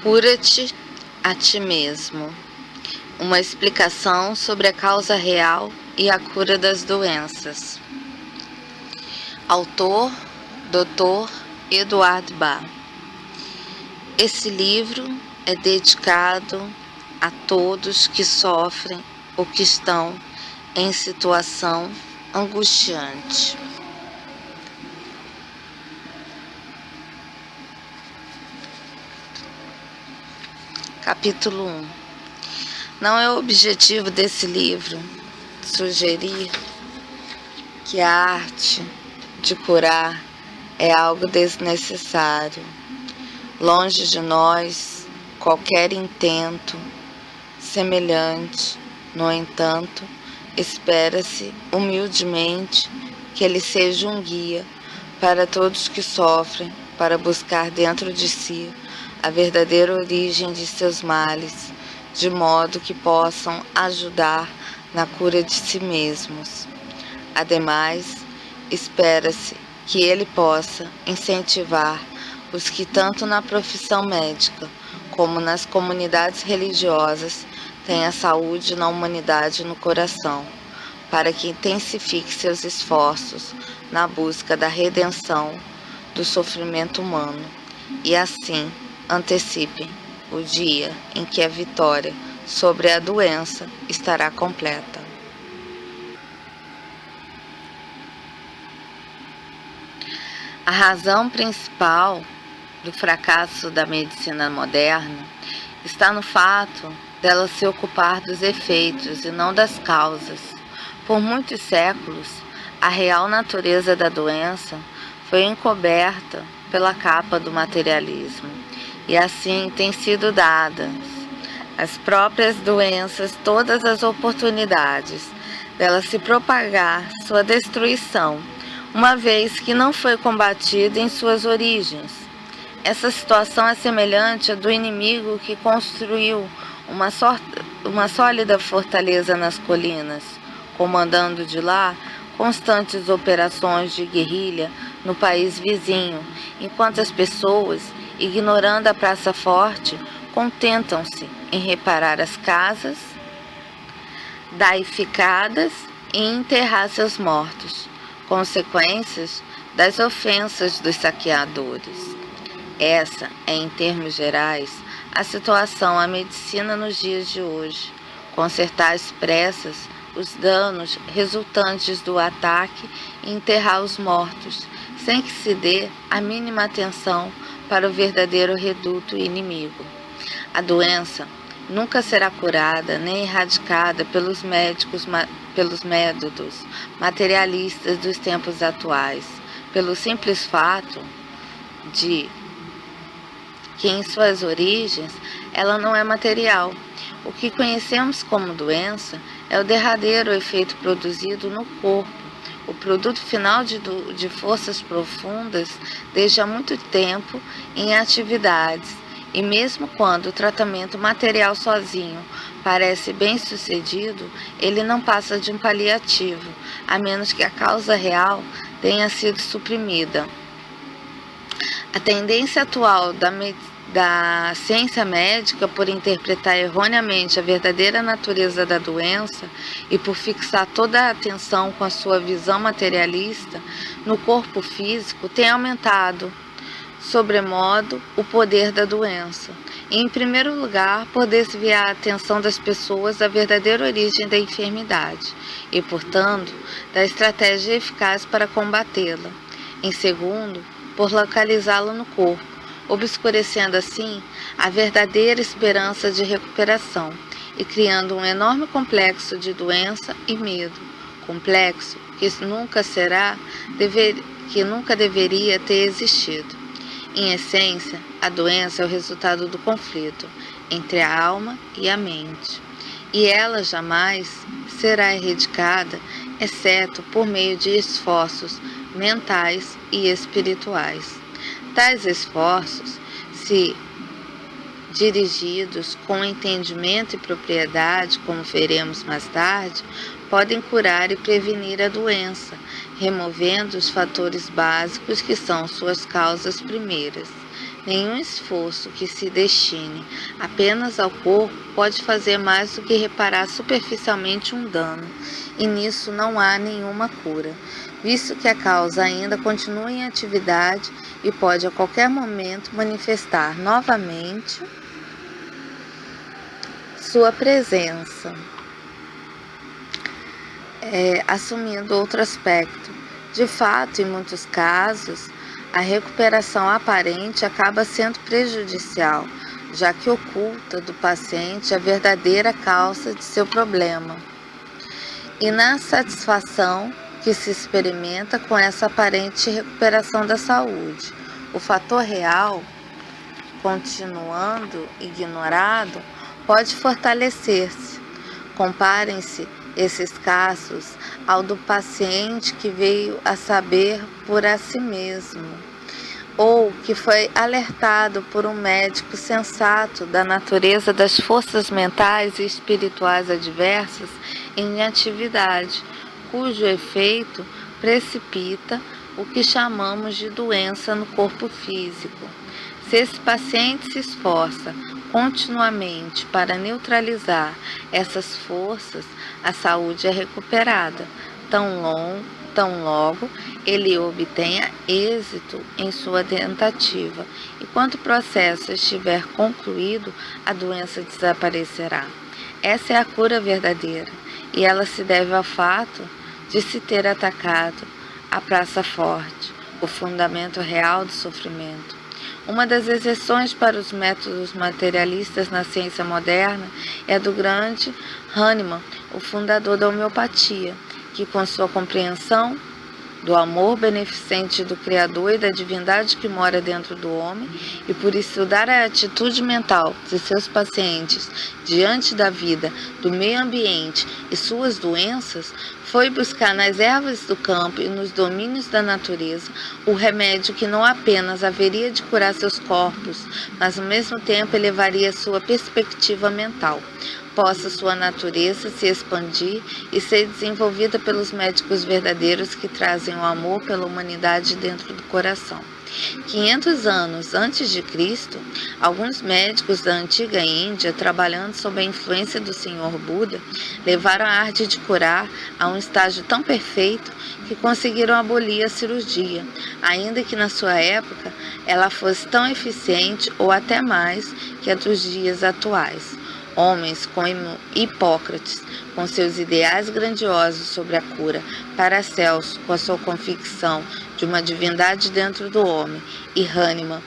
Cura-te a ti mesmo. Uma explicação sobre a causa real e a cura das doenças. Autor, Dr. Eduard Bach. Esse livro é dedicado a todos que sofrem ou que estão em situação angustiante. Capítulo 1. Não é o objetivo desse livro sugerir que a arte de curar é algo desnecessário. Longe de nós qualquer intento semelhante. No entanto, espera-se humildemente que ele seja um guia para todos que sofrem, para buscar dentro de si a verdadeira origem de seus males, de modo que possam ajudar na cura de si mesmos. Ademais, espera-se que ele possa incentivar os que tanto na profissão médica como nas comunidades religiosas têm a saúde na humanidade no coração, para que intensifique seus esforços na busca da redenção do sofrimento humano e assim antecipem o dia em que a vitória sobre a doença estará completa. A razão principal do fracasso da medicina moderna está no fato dela se ocupar dos efeitos e não das causas. Por muitos séculos, a real natureza da doença foi encoberta pela capa do materialismo, e assim têm sido dadas às próprias doenças todas as oportunidades dela se propagar sua destruição, uma vez que não foi combatida em suas origens. Essa situação é semelhante à do inimigo que construiu uma sólida fortaleza nas colinas, comandando de lá constantes operações de guerrilha no país vizinho, enquanto as pessoas, ignorando a praça forte, contentam-se em reparar as casas danificadas e enterrar seus mortos, consequências das ofensas dos saqueadores. Essa é, em termos gerais, a situação à medicina nos dias de hoje: consertar às pressas os danos resultantes do ataque e enterrar os mortos, sem que se dê a mínima atenção para o verdadeiro reduto inimigo. A doença nunca será curada nem erradicada pelos métodos materialistas dos tempos atuais, pelo simples fato de que em suas origens ela não é material. O que conhecemos como doença é o derradeiro efeito produzido no corpo, o produto final de forças profundas desde há muito tempo em atividades, e mesmo quando o tratamento material sozinho parece bem sucedido, ele não passa de um paliativo, a menos que a causa real tenha sido suprimida. A tendência atual da ciência médica por interpretar erroneamente a verdadeira natureza da doença e por fixar toda a atenção com a sua visão materialista no corpo físico tem aumentado sobremodo o poder da doença, e, em primeiro lugar, por desviar a atenção das pessoas da verdadeira origem da enfermidade e, portanto, da estratégia eficaz para combatê-la. Em segundo, por localizá-la no corpo, obscurecendo assim a verdadeira esperança de recuperação e criando um enorme complexo de doença e medo, complexo que nunca deveria ter existido. Em essência, a doença é o resultado do conflito entre a alma e a mente, e ela jamais será erradicada, exceto por meio de esforços mentais e espirituais. Tais esforços, se dirigidos com entendimento e propriedade, como veremos mais tarde, podem curar e prevenir a doença, removendo os fatores básicos que são suas causas primeiras. Nenhum esforço que se destine apenas ao corpo pode fazer mais do que reparar superficialmente um dano, e nisso não há nenhuma cura, visto que a causa ainda continua em atividade e pode a qualquer momento manifestar novamente sua presença, assumindo outro aspecto. De fato, em muitos casos, a recuperação aparente acaba sendo prejudicial, já que oculta do paciente a verdadeira causa de seu problema. E na satisfação que se experimenta com essa aparente recuperação da saúde, o fator real, continuando ignorado, pode fortalecer-se. Comparem-se esses casos ao do paciente que veio a saber por a si mesmo, ou que foi alertado por um médico sensato da natureza das forças mentais e espirituais adversas em atividade, cujo efeito precipita o que chamamos de doença no corpo físico. Se esse paciente se esforça continuamente para neutralizar essas forças, a saúde é recuperada, tão logo ele obtenha êxito em sua tentativa, e quando o processo estiver concluído, a doença desaparecerá. Essa é a cura verdadeira, e ela se deve ao fato de se ter atacado a praça forte, o fundamento real do sofrimento. Uma das exceções para os métodos materialistas na ciência moderna é a do grande Hahnemann, o fundador da homeopatia, que com sua compreensão do amor beneficente do Criador e da divindade que mora dentro do homem, e por estudar a atitude mental de seus pacientes diante da vida, do meio ambiente e suas doenças, foi buscar nas ervas do campo e nos domínios da natureza o remédio que não apenas haveria de curar seus corpos, mas ao mesmo tempo elevaria sua perspectiva mental. Possa sua natureza se expandir e ser desenvolvida pelos médicos verdadeiros que trazem o amor pela humanidade dentro do coração. 500 anos antes de Cristo, alguns médicos da antiga Índia, trabalhando sob a influência do Senhor Buda, levaram a arte de curar a um estágio tão perfeito que conseguiram abolir a cirurgia, ainda que na sua época ela fosse tão eficiente ou até mais que a dos dias atuais. Homens como Hipócrates, com seus ideais grandiosos sobre a cura, Paracelso, com a sua convicção de uma divindade dentro do homem, e Hahnemann,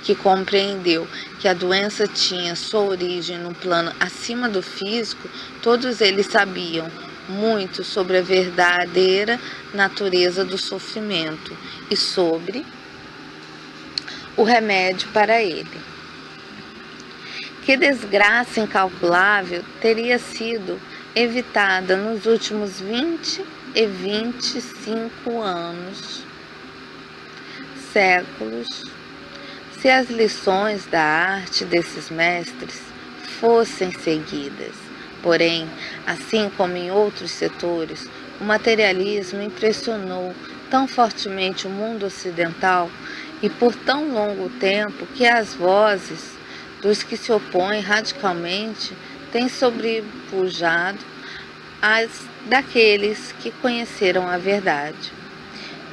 que compreendeu que a doença tinha sua origem no plano acima do físico, todos eles sabiam muito sobre a verdadeira natureza do sofrimento e sobre o remédio para ele. Que desgraça incalculável teria sido evitada nos últimos 20 e 25 anos, séculos, se as lições da arte desses mestres fossem seguidas. Porém, assim como em outros setores, o materialismo impressionou tão fortemente o mundo ocidental e por tão longo tempo que as vozes dos que se opõem radicalmente têm sobrepujado as daqueles que conheceram a verdade.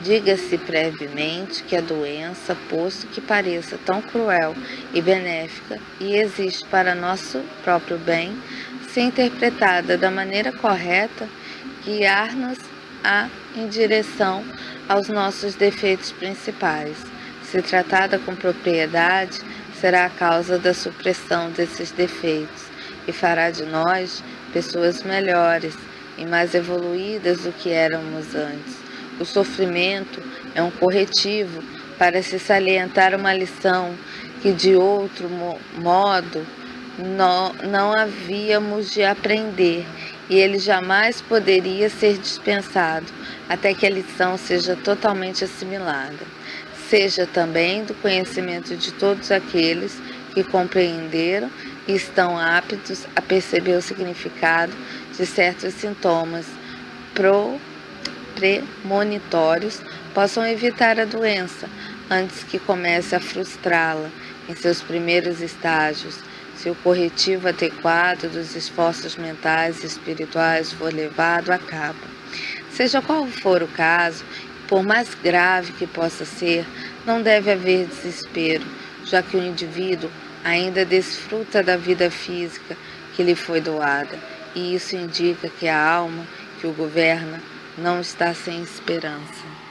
Diga-se brevemente que a doença, posto que pareça tão cruel e benéfica e existe para nosso próprio bem, se interpretada da maneira correta, guiar-nos-á em direção aos nossos defeitos principais. Se tratada com propriedade, será a causa da supressão desses defeitos e fará de nós pessoas melhores e mais evoluídas do que éramos antes. O sofrimento é um corretivo para se salientar uma lição que de outro modo não havíamos de aprender, e ele jamais poderia ser dispensado até que a lição seja totalmente assimilada. Seja também do conhecimento de todos aqueles que compreenderam e estão aptos a perceber o significado de certos sintomas premonitórios possam evitar a doença antes que comece a frustrá-la em seus primeiros estágios, se o corretivo adequado dos esforços mentais e espirituais for levado a cabo. Seja qual for o caso, por mais grave que possa ser, não deve haver desespero, já que o indivíduo ainda desfruta da vida física que lhe foi doada, e isso indica que a alma que o governa não está sem esperança.